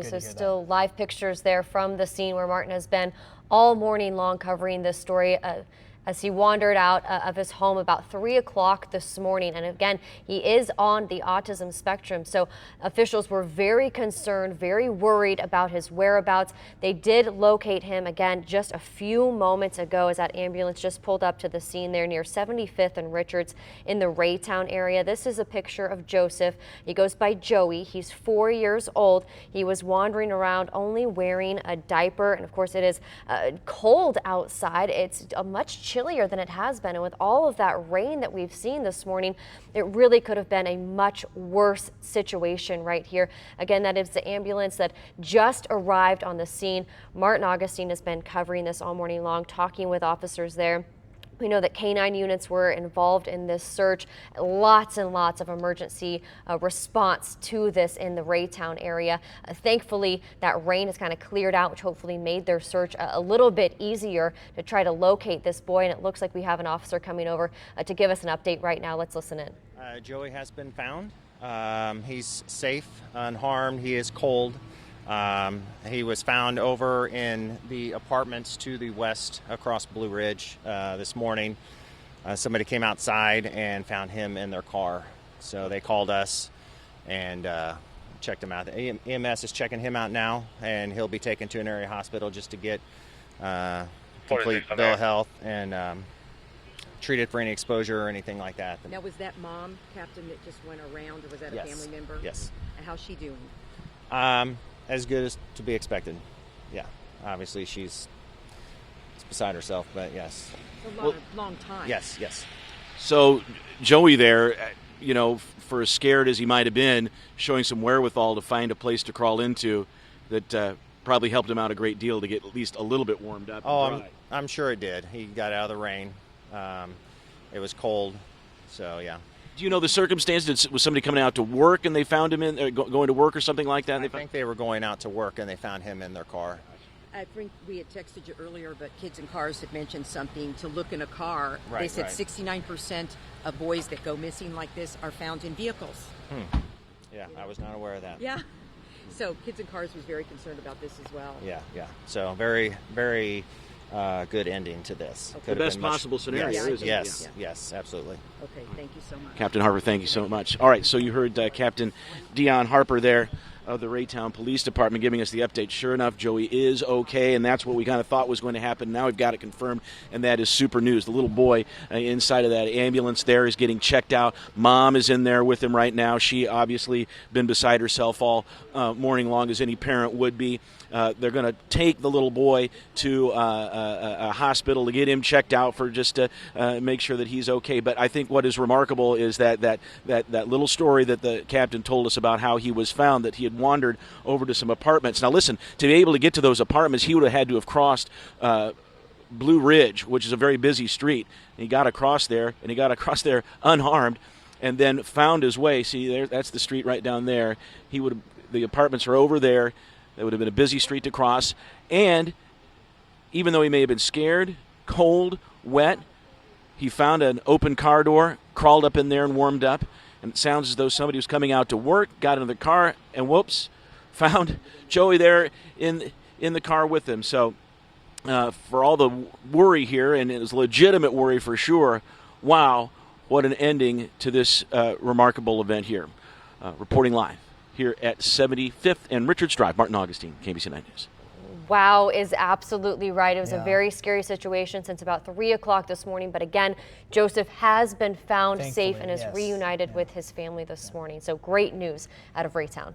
So still live pictures there from the scene where Martin has been all morning long covering this story as he wandered out of his home about 3 o'clock this morning. And again, he is on the autism spectrum. So officials were very concerned, very worried about his whereabouts. They did locate him again just a few moments ago as that ambulance just pulled up to the scene there near 75th and Richards in the Raytown area. This is a picture of Joseph. He goes by Joey. He's 4 years old. He was wandering around only wearing a diaper. And of course, it is cold outside. It's much chillier than it has been, and with all of that rain that we've seen this morning, it really could have been a much worse situation right here. Again, that is the ambulance that just arrived on the scene. Martin Augustine has been covering this all morning long, talking with officers there. We know that K-9 units were involved in this search. Lots and lots of emergency response to this in the Raytown area. Thankfully, that rain has kind of cleared out, which hopefully made their search a little bit easier to try to locate this boy. And it looks like we have an officer coming over to give us an update right now. Let's listen in. Joey has been found. He's safe, unharmed. He is cold. He was found over in the apartments to the west across Blue Ridge this morning. Somebody came outside and found him in their car. So they called us and checked him out. The EMS is checking him out now, and he'll be taken to an area hospital just to get complete bill of health and treated for any exposure or anything like that. Now, was that mom, Captain, that just went around, or was that a family member? Yes. And how's she doing? As good as to be expected. Yeah, obviously she's beside herself, but yes. A long time. Yes, yes. So Joey there, you know, for as scared as he might have been, showing some wherewithal to find a place to crawl into that probably helped him out a great deal to get at least a little bit warmed up. Oh, I'm sure it did. He got out of the rain. It was cold, so yeah. Do you know the circumstances? Was somebody coming out to work and they found him going to work or something like that? I think they were going out to work and they found him in their car. I think we had texted you earlier, but Kids in Cars had mentioned something to look in a car. Right, they said right. 69% of boys that go missing like this are found in vehicles. Yeah, I was not aware of that. Yeah. So Kids in Cars was very concerned about this as well. Yeah, yeah. So very, very good ending to this. Okay. The best possible scenario, yes, isn't it? yes, yes, absolutely. Okay, thank you so much. Captain Harper, thank you so much. All right, so you heard Captain Dion Harper there of the Raytown Police Department giving us the update. Sure enough, Joey is okay, and that's what we kind of thought was going to happen. Now we've got it confirmed, and that is super news. The little boy inside of that ambulance there is getting checked out. Mom is in there with him right now. She obviously been beside herself all morning long, as any parent would be. They're going to take the little boy to a hospital to get him checked out for just to make sure that he's okay. But I think what is remarkable is that little story that the captain told us about how he was found, that he had wandered over to some apartments. Now listen, to be able to get to those apartments, he would have had to have crossed Blue Ridge, which is a very busy street. And he got across there, and he got across there unharmed, and then found his way. See, there, that's the street right down there. The apartments are over there. That would have been a busy street to cross. And even though he may have been scared, cold, wet, he found an open car door, crawled up in there and warmed up. And it sounds as though somebody was coming out to work, got into the car, and whoops, found Joey there in the car with him. So for all the worry here, and it was legitimate worry for sure, wow, what an ending to this remarkable event here. Reporting live here at 75th and Richards Drive, Martin Augustine, KBC 9 News. Wow is absolutely right. It was a very scary situation since about 3 o'clock this morning. But again, Joseph has been found safe and is reunited with his family this morning. So great news out of Raytown.